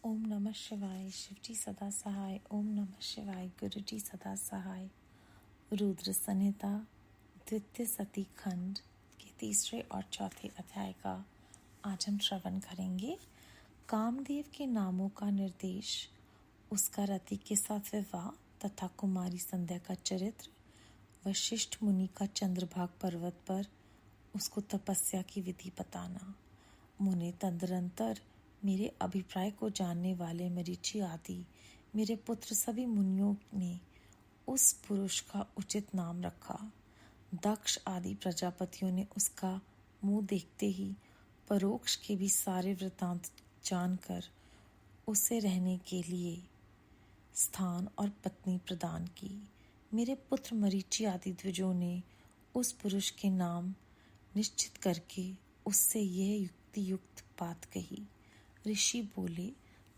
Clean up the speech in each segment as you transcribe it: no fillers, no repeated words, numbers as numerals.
ओम नमः शिवाय। शिवजी सदा सहाय। ओम नमः शिवाय। गुरुजी सदा सहाय। रुद्र संहिता द्वितीय सती खंड के तीसरे और चौथे अध्याय का आज हम श्रवण करेंगे। कामदेव के नामों का निर्देश, उसका रति के साथ विवाह तथा कुमारी संध्या का चरित्र, वशिष्ठ मुनि का चंद्रभाग पर्वत पर उसको तपस्या की विधि बताना। मुने तदनंतर मेरे अभिप्राय को जानने वाले मरीचि आदि मेरे पुत्र सभी मुनियों ने उस पुरुष का उचित नाम रखा। दक्ष आदि प्रजापतियों ने उसका मुंह देखते ही परोक्ष के भी सारे वृत्तांत जानकर उसे रहने के लिए स्थान और पत्नी प्रदान की। मेरे पुत्र मरीचि आदि द्विजों ने उस पुरुष के नाम निश्चित करके उससे यह युक्ति युक्त बात कही। ऋषि बोले,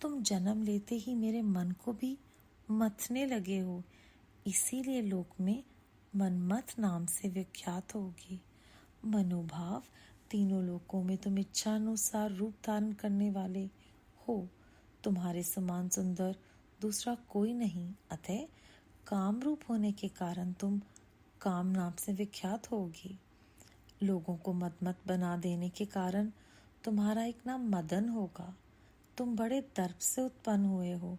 तुम जन्म लेते ही मेरे मन को भी मथने लगे हो, इसीलिए लोक में मनमथ नाम से विख्यात होगे। मनोभाव तीनों लोकों में तुम इच्छा अनुसार रूप धारण करने वाले हो। तुम्हारे समान सुंदर दूसरा कोई नहीं, अतः काम रूप होने के कारण तुम काम नाम से विख्यात होगे। लोगों को मदमत बना देने के कारण तुम्हारा एक नाम मदन होगा। तुम बड़े दर्प से उत्पन्न हुए हो,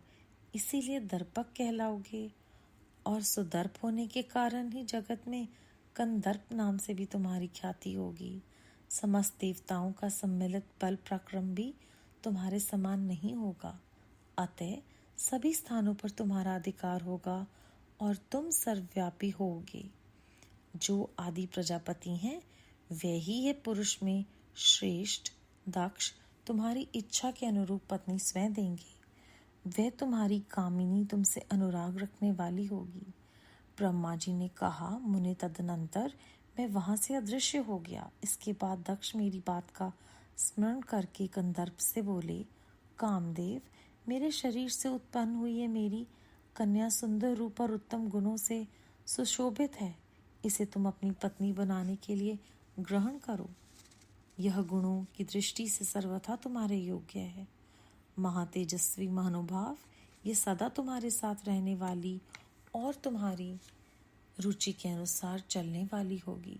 इसीलिए दर्पक कहलाओगे, और सुदर्प होने के कारण ही जगत में कंदर्प नाम से भी तुम्हारी ख्याति होगी। समस्त देवताओं का सम्मिलित बल पराक्रम भी तुम्हारे समान नहीं होगा, अतः सभी स्थानों पर तुम्हारा अधिकार होगा और तुम सर्वव्यापी होगे। जो आदि प्रजापति हैं वे ही ये पुरुष में श्रेष्ठ दक्ष तुम्हारी इच्छा के अनुरूप पत्नी स्वयं देंगे। वह तुम्हारी कामिनी तुमसे अनुराग रखने वाली होगी। ब्रह्मा जी ने कहा, मुने तदनंतर मैं वहां से अदृश्य हो गया। इसके बाद दक्ष मेरी बात का स्मरण करके कंदर्प से बोले, कामदेव, मेरे शरीर से उत्पन्न हुई है मेरी कन्या सुंदर रूप और उत्तम गुणों से सुशोभित है। इसे तुम अपनी पत्नी बनाने के लिए ग्रहण करो। यह गुणों की दृष्टि से सर्वथा तुम्हारे योग्य है। महातेजस्वी महानुभाव, ये सदा तुम्हारे साथ रहने वाली और तुम्हारी रुचि के अनुसार चलने वाली होगी।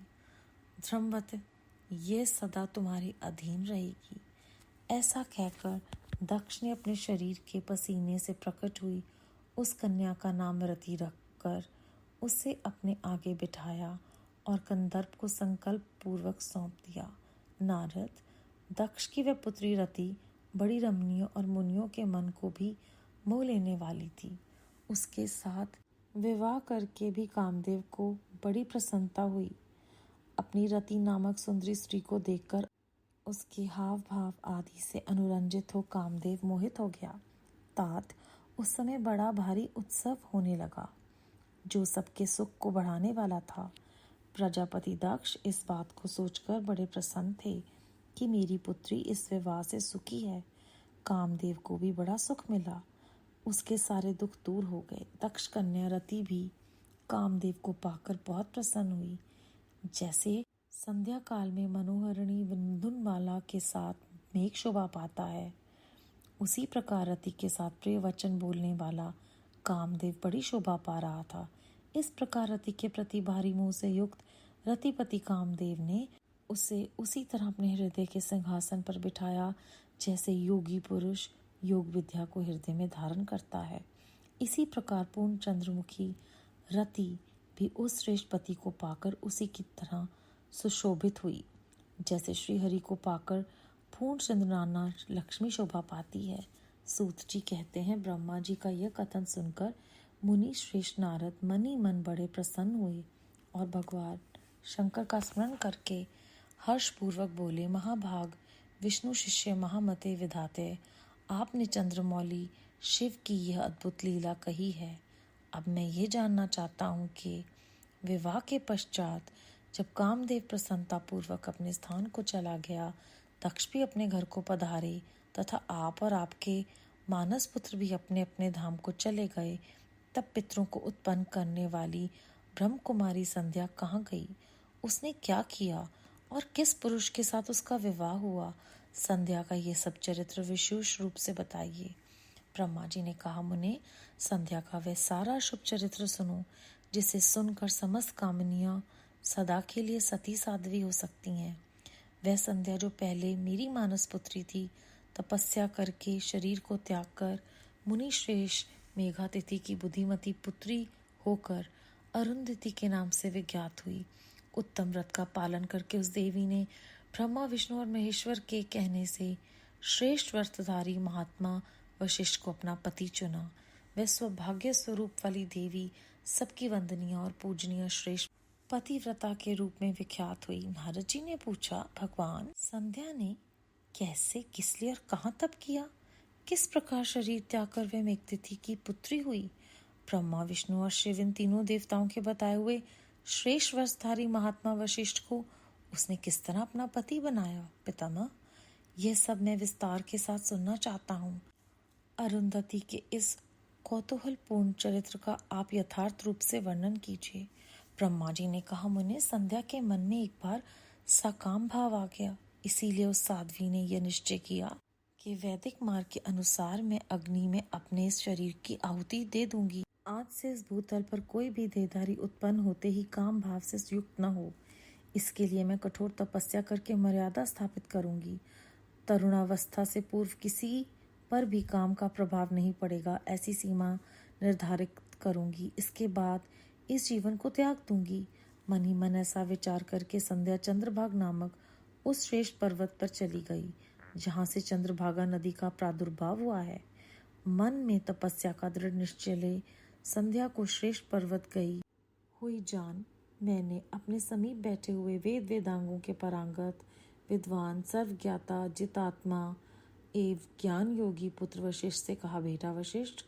धर्मवत, ये सदा तुम्हारे अधीन रहेगी। ऐसा कहकर दक्ष ने अपने शरीर के पसीने से प्रकट हुई उस कन्या का नाम रति रखकर उसे अपने आगे बिठाया और कंदर्प को संकल्प पूर्वक सौंप दिया। नारद, दक्ष की वह पुत्री रति बड़ी रमणीय और मुनियों के मन को भी मोह लेने वाली थी। उसके साथ विवाह करके भी कामदेव को बड़ी प्रसन्नता हुई। अपनी रति नामक सुंदरी स्त्री को देखकर उसके हाव भाव आदि से अनुरंजित हो कामदेव मोहित हो गया। तात उस समय बड़ा भारी उत्सव होने लगा, जो सबके सुख को बढ़ाने वाला था। प्रजापति दक्ष इस बात को सोचकर बड़े प्रसन्न थे कि मेरी पुत्री इस विवाह से सुखी है। कामदेव को भी बड़ा सुख मिला, उसके सारे दुख दूर हो गए। दक्ष कन्या रति भी कामदेव को पाकर बहुत प्रसन्न हुई। जैसे संध्या काल में मनोहरिणी विंधुनमाला के साथ मेघ शोभा पाता है, उसी प्रकार रति के साथ प्रिय वचन बोलने वाला कामदेव बड़ी शोभा पा रहा था। इस प्रकार रति के प्रति भारी मोह से युक्त रतिपति कामदेव ने उसे उसी तरह अपने हृदय के सिंहासन पर बिठाया जैसे योगी पुरुष योग विद्या को हृदय में धारण करता है। इसी प्रकार पूर्ण चंद्रमुखी रति भी उस श्रेष्ठ पति को पाकर उसी की तरह सुशोभित हुई, जैसे श्रीहरि को पाकर पूर्ण चंद्रनाना लक्ष्मी शोभा पाती है। सूत जी कहते हैं, ब्रह्मा जी का यह कथन सुनकर मुनि श्रेष्ठ नारद मन ही मन बड़े प्रसन्न हुए और भगवान शंकर का स्मरण करके हर्षपूर्वक बोले, महाभाग विष्णु शिष्य महामते विधाते, आपने चंद्रमौली शिव की यह अद्भुत लीला कही है। अब मैं ये जानना चाहता हूँ कि विवाह के पश्चात जब कामदेव प्रसन्नता पूर्वक अपने स्थान को चला गया, दक्ष भी अपने घर को पधारे तथा आप और आपके मानस पुत्र भी अपने अपने धाम को चले गए, तब पितरों को उत्पन्न करने वाली ब्रह्म कुमारी संध्या कहाँ गई? उसने क्या किया और किस पुरुष के साथ उसका विवाह हुआ? संध्या का ये सब चरित्र विशेष रूप से बताइए। ब्रह्मा जी ने कहा, मुने, संध्या का वह सारा शुभ चरित्र सुनो जिसे सुनकर समस्त कामनियां सदा के लिए सती साध्वी हो सकती हैं। वह संध्या जो पहले मेरी मानस पुत्री थी, तपस्या करके शरीर को त्याग कर मुनि श्रेष्ठ मेघातिथि की बुद्धिमती पुत्री होकर अरुंधति के नाम से विज्ञात हुई। उत्तम व्रत का पालन करके उस देवी ने ब्रह्मा विष्णु और महेश्वर के कहने से श्रेष्ठ व्रतधारी महात्मा वशिष्ठ को अपना पति चुना। वह सौभाग्य स्वरूप वाली देवी सबकी वंदनीय और पूजनीय श्रेष्ठ पतिव्रता के रूप में विख्यात हुई। नारद जी ने पूछा, भगवान, संध्या ने कैसे, किस लिए और कहाँ तप किया? किस प्रकार शरीर त्याग कर वह मेघतिथि की पुत्री हुई? ब्रह्मा विष्णु और शिव इन तीनों देवताओं के बताए हुए श्रेष्ठ वस्त्रधारी महात्मा वशिष्ठ को उसने किस तरह अपना पति बनाया? पितामह, यह सब मैं विस्तार के साथ सुनना चाहता हूँ। अरुंधति के इस कौतूहलपूर्ण चरित्र का आप यथार्थ रूप से वर्णन कीजिए। ब्रह्मा जी ने कहा, मुने, संध्या के मन में एक बार सकाम भाव आ गया। इसीलिए उस साध्वी ने यह निश्चय किया कि वैदिक मार्ग के अनुसार मैं अग्नि में अपने इस शरीर की आहुति दे दूंगी। आज से इस भूतल पर कोई भी देहधारी उत्पन्न होते ही काम भाव से युक्त न हो। इसके लिए मैं कठोर तपस्या करके मर्यादा स्थापित करूंगी। तरुणावस्था से पूर्व किसी पर भी काम का प्रभाव नहीं पड़ेगा, ऐसी सीमा निर्धारित करूंगी। इसके बाद इस जीवन को त्याग दूंगी। मन ही मन ऐसा विचार करके संध्या चंद्रभागा नामक उस श्रेष्ठ पर्वत पर चली गई, जहाँ से चंद्रभागा नदी का प्रादुर्भाव हुआ है। मन में तपस्या का दृढ़ निश्चय ले संध्या को श्रेष्ठ पर्वत गई हुई जान मैंने अपने समीप बैठे हुए वेद वेदांगों के पारंगत विद्वान सर्वज्ञाता जितात्मा एवं ज्ञान योगी पुत्र वशिष्ठ से कहा, बेटा वशिष्ठ,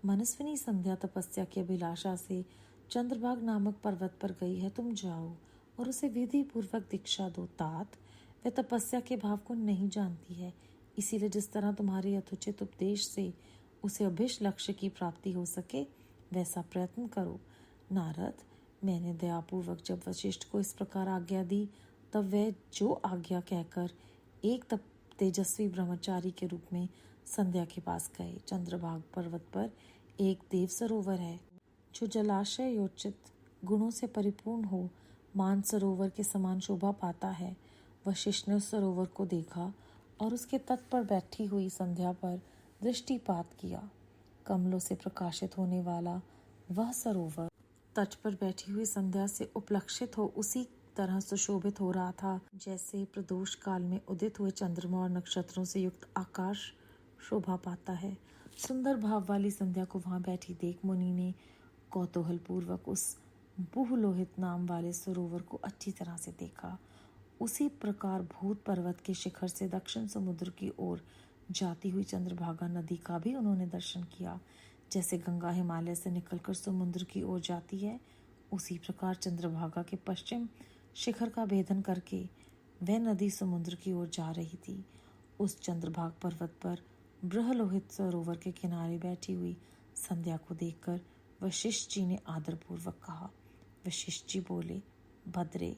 मनस्विनी संध्या तपस्या की अभिलाषा से चंद्रभाग नामक पर्वत पर गई है। तुम जाओ और उसे विधि पूर्वक दीक्षा दो। तात, वह तपस्या के भाव को नहीं जानती है, इसीलिए जिस तरह तुम्हारे यथोचित उपदेश से उसे अभिष्ट लक्ष्य की प्राप्ति हो सके वैसा प्रयत्न करो। नारद, मैंने दयापूर्वक जब वशिष्ठ को इस प्रकार आज्ञा दी, तब वह जो आज्ञा कहकर एक तेजस्वी ब्रह्मचारी के रूप में संध्या के पास गए। चंद्रभाग पर्वत पर एक देव सरोवर है जो जलाशय योचित गुणों से परिपूर्ण हो मान सरोवर के समान शोभा पाता है। वशिष्ठ ने उस सरोवर को देखा और उसके तट पर बैठी हुई संध्या पर दृष्टिपात किया। कमलों से प्रकाशित होने वाला वह सरोवर तट पर बैठी हुई संध्या से उपलक्षित हो उसी तरह सुशोभित हो रहा था जैसे प्रदोष काल में उदित हुए चंद्रमा और नक्षत्रों से युक्त आकाश शोभा पाता है। सुंदर भाव वाली संध्या को वहां बैठी देख मुनि ने कौतूहल पूर्वक उस बुहलोहित नाम वाले सरोवर को अच्छी तरह से देखा। उसी प्रकार भूत पर्वत के शिखर से दक्षिण समुद्र की ओर जाती हुई चंद्रभागा नदी का भी उन्होंने दर्शन किया। जैसे गंगा हिमालय से निकलकर समुद्र की ओर जाती है, उसी प्रकार चंद्रभागा के पश्चिम शिखर का भेदन करके वह नदी समुद्र की ओर जा रही थी। उस चंद्रभाग पर्वत पर बृहलोहित सरोवर के किनारे बैठी हुई संध्या को देखकर वशिष्ठ जी ने आदरपूर्वक कहा। वशिष्ठ जी बोले, भद्रे,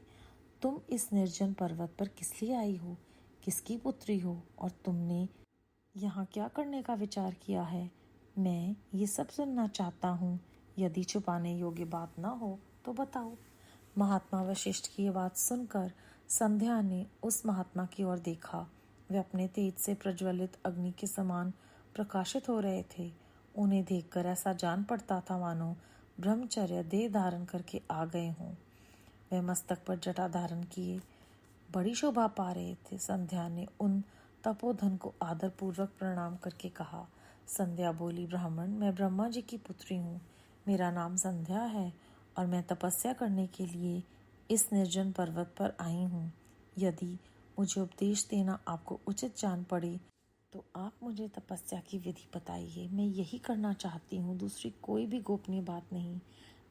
तुम इस निर्जन पर्वत पर किस लिए आई हो? किसकी पुत्री हो? और तुमने यहाँ क्या करने का विचार किया है? मैं ये सब सुनना चाहता हूँ। यदि छुपाने योग्य बात न हो तो बताओ। महात्मा वशिष्ठ की ये बात सुनकर संध्या ने उस महात्मा की ओर देखा। वे अपने तेज से प्रज्वलित अग्नि के समान प्रकाशित हो रहे थे। उन्हें देखकर ऐसा जान पड़ता था मानो ब्रह्मचर्य देह धारण करके आ गए हों। वे मस्तक पर जटा धारण किए बड़ी शोभा पा रहे थे। संध्या ने उन तपोधन को आदरपूर्वक प्रणाम करके कहा। संध्या बोली, ब्राह्मण, मैं ब्रह्मा जी की पुत्री हूँ। मेरा नाम संध्या है और मैं तपस्या करने के लिए इस निर्जन पर्वत पर आई हूँ। यदि मुझे उपदेश देना आपको उचित जान पड़े तो आप मुझे तपस्या की विधि बताइए। मैं यही करना चाहती हूँ, दूसरी कोई भी गोपनीय बात नहीं।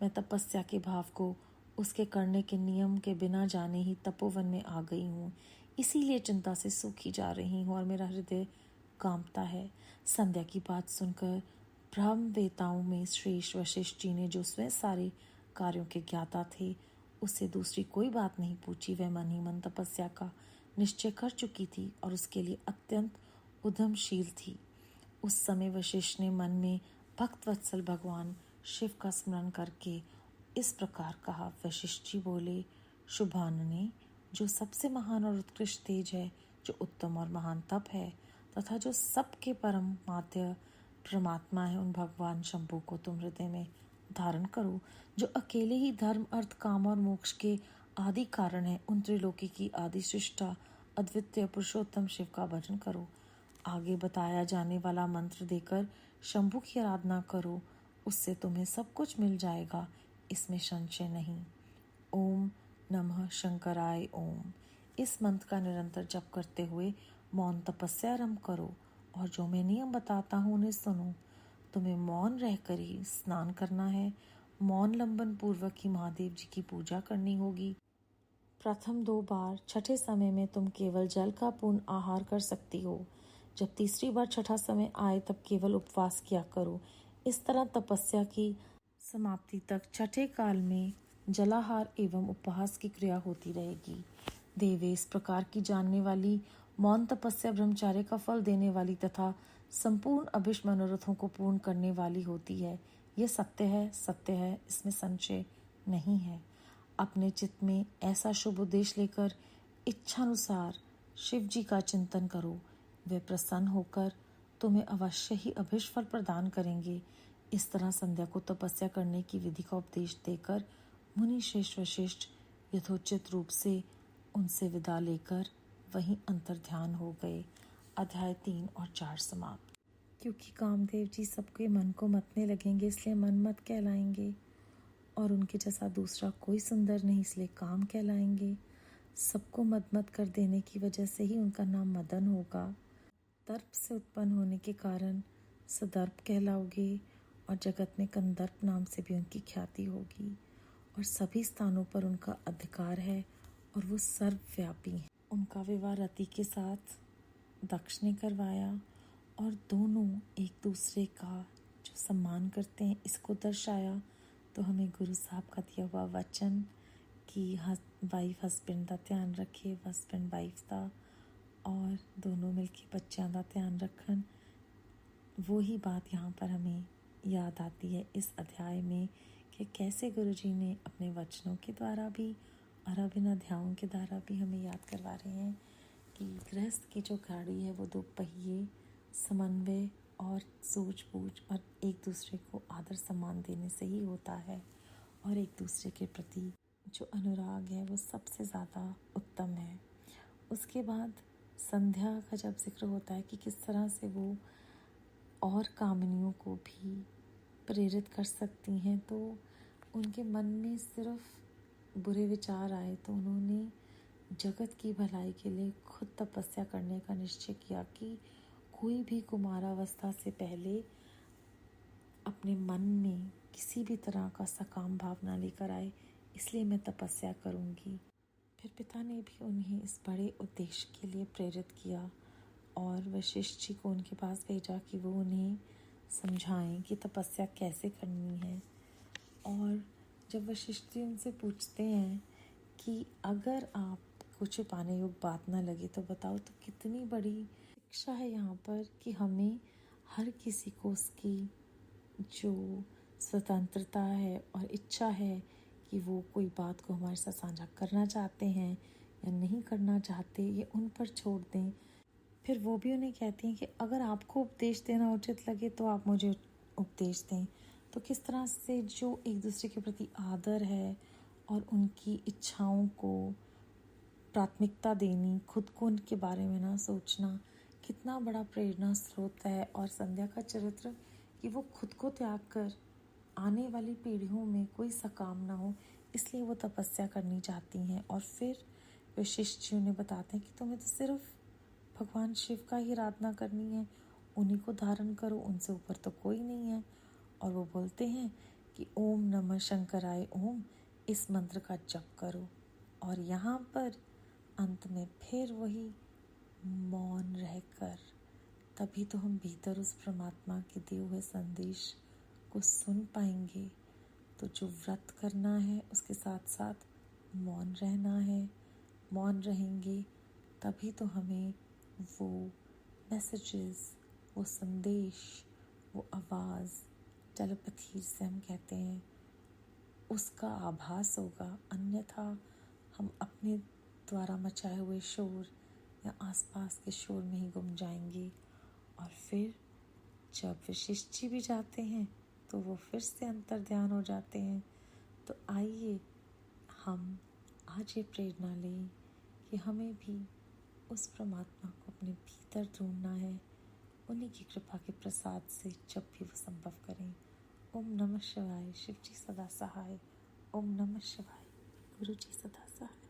मैं तपस्या के भाव को उसके करने के नियम के बिना जाने ही तपोवन में आ गई हूँ। इसीलिए चिंता से सूखी जा रही हूँ और मेरा हृदय कांपता है। संध्या की बात सुनकर ब्रह्मवेताओं में श्रेष्ठ वशिष्ठ जी ने, जो स्वयं सारे कार्यों के ज्ञाता थे, उससे दूसरी कोई बात नहीं पूछी। वह मन ही मन तपस्या का निश्चय कर चुकी थी और उसके लिए अत्यंत उद्यमशील थी। उस समय वशिष्ठ ने मन में भक्त वत्सल भगवान शिव का स्मरण करके इस प्रकार कहा। वशिष्ठ जी बोले, शुभानने, जो सबसे महान और उत्कृष्ट तेज है, जो उत्तम और महान तप है तथा जो सबके परम माध्य परमात्मा है, उन भगवान शंभु को तुम हृदय में धारण करो, जो अकेले ही धर्म, अर्थ, काम और मोक्ष के आदि कारण है। उन त्रिलोकी की आदि सृष्टा अद्वितीय पुरुषोत्तम शिव का भजन करो। आगे बताया जाने वाला मंत्र देकर शंभु की आराधना करो, उससे तुम्हें सब कुछ मिल जाएगा, इसमें संशय नहीं। ओम नमः शंकराय ओम। इस मंत्र का निरंतर जप करते हुए मौन तपस्या आरंभ करो और जो मैं नियम बताता हूँ उन्हें सुनो। तुम्हें मौन रहकर ही स्नान करना है। मौन लंबन पूर्वक ही महादेव जी की पूजा करनी होगी। प्रथम 2 बार छठे समय में तुम केवल जल का पूर्ण आहार कर सकती हो। जब तीसरी बार छठा समय आए तब केवल उपवास किया करो। इस तरह तपस्या की समाप्ति तक छठे काल में जलाहार एवं उपवास की क्रिया होती रहेगी। देवे, इस प्रकार की जानने वाली मौन तपस्या ब्रह्मचार्य का फल देने वाली तथा संपूर्ण अभिष्ट मनोरथों को पूर्ण करने वाली होती है। यह सत्य है, सत्य है, इसमें संशय नहीं है। अपने चित्त में ऐसा शुभ उद्देश्य लेकर इच्छानुसार शिव जी का चिंतन करो। वे प्रसन्न होकर तुम्हें अवश्य ही अभिष्ट फल प्रदान करेंगे। इस तरह संध्या को तपस्या करने की विधि का उपदेश देकर मुनि श्रेष्ठ वशिष्ठ यथोचित रूप से उनसे विदा लेकर वहीं अंतर ध्यान हो गए। अध्याय 3 और 4 समाप्त। क्योंकि कामदेव जी सबके मन को मतने लगेंगे, इसलिए मनमत कहलाएंगे, और उनके जैसा दूसरा कोई सुंदर नहीं, इसलिए काम कहलाएंगे। सबको मत कर देने की वजह से ही उनका नाम मदन होगा। दर्प से उत्पन्न होने के कारण सदर्प कहलाओगे, और जगत में कंदर्प नाम से भी उनकी ख्याति होगी, और सभी स्थानों पर उनका अधिकार है और वो सर्वव्यापी है। उनका विवाह रति के साथ दक्ष ने करवाया, और दोनों एक दूसरे का जो सम्मान करते हैं इसको दर्शाया। तो हमें गुरु साहब का दिया हुआ वचन कि वाइफ हस्बैंड का ध्यान रखे, हस्बैंड वाइफ का, और दोनों मिलके बच्चों का ध्यान रखन, वो ही बात यहाँ पर हमें याद आती है इस अध्याय में कि कैसे गुरुजी ने अपने वचनों के द्वारा भी और अभिन्न अध्यायों के द्वारा भी हमें याद करवा रहे हैं कि गृहस्थ की जो गाड़ी है वो 2 पहिए, समन्वय और सूझबूझ और एक दूसरे को आदर सम्मान देने से ही होता है, और एक दूसरे के प्रति जो अनुराग है वो सबसे ज़्यादा उत्तम है। उसके बाद संध्या का जब जिक्र होता है कि किस तरह से वो और कामनियों को भी प्रेरित कर सकती हैं, तो उनके मन में सिर्फ बुरे विचार आए तो उन्होंने जगत की भलाई के लिए खुद तपस्या करने का निश्चय किया कि कोई भी कुमारावस्था से पहले अपने मन में किसी भी तरह का सकाम भावना लेकर आए, इसलिए मैं तपस्या करूंगी। फिर पिता ने भी उन्हें इस बड़े उद्देश्य के लिए प्रेरित किया और वशिष्ठ जी को उनके पास भेजा कि वो उन्हें समझाएं कि तपस्या कैसे करनी है। और जब वशिष्ठ जी उनसे पूछते हैं कि अगर आपको छुपाने योग बात ना लगे तो बताओ, तो कितनी बड़ी शिक्षा है यहाँ पर कि हमें हर किसी को उसकी जो स्वतंत्रता है और इच्छा है कि वो कोई बात को हमारे साथ साझा करना चाहते हैं या नहीं करना चाहते, ये उन पर छोड़ दें। फिर वो भी उन्हें कहती हैं कि अगर आपको उपदेश देना उचित लगे तो आप मुझे उपदेश दें। तो किस तरह से जो एक दूसरे के प्रति आदर है और उनकी इच्छाओं को प्राथमिकता देनी, खुद को उनके बारे में ना सोचना, कितना बड़ा प्रेरणा स्रोत है। और संध्या का चरित्र कि वो खुद को त्याग कर आने वाली पीढ़ियों में कोई सकाम ना हो, इसलिए वो तपस्या करनी चाहती हैं। और फिर वशिष्ठ जी उन्हें बताते हैं कि तुम्हें तो सिर्फ भगवान शिव का ही आराधना करनी है, उन्हीं को धारण करो, उनसे ऊपर तो कोई नहीं है। और वो बोलते हैं कि ओम नमः शंकराय ओम, इस मंत्र का जप करो। और यहाँ पर अंत में फिर वही मौन रहकर, तभी तो हम भीतर उस परमात्मा के दिए हुए संदेश को सुन पाएंगे। तो जो व्रत करना है उसके साथ साथ मौन रहना है। मौन रहेंगे तभी तो हमें वो मैसेजेस वो संदेश, वो आवाज़, टेलीपैथी जिसे हम कहते हैं, उसका आभास होगा। अन्यथा हम अपने द्वारा मचाए हुए शोर या आसपास के शोर में ही गुम जाएंगे। और फिर जब वशिष्ठ जी भी जाते हैं तो वो फिर से अंतर्ध्यान हो जाते हैं। तो आइए हम आज ये प्रेरणा लें कि हमें भी उस परमात्मा को अपने भीतर ढूंढना है, उन्हीं की कृपा के प्रसाद से जब भी वो संभव करें। ओम नमः शिवाय। शिव जी सदा सहाय। ओम नमः शिवाय। गुरु जी सदा सहाय।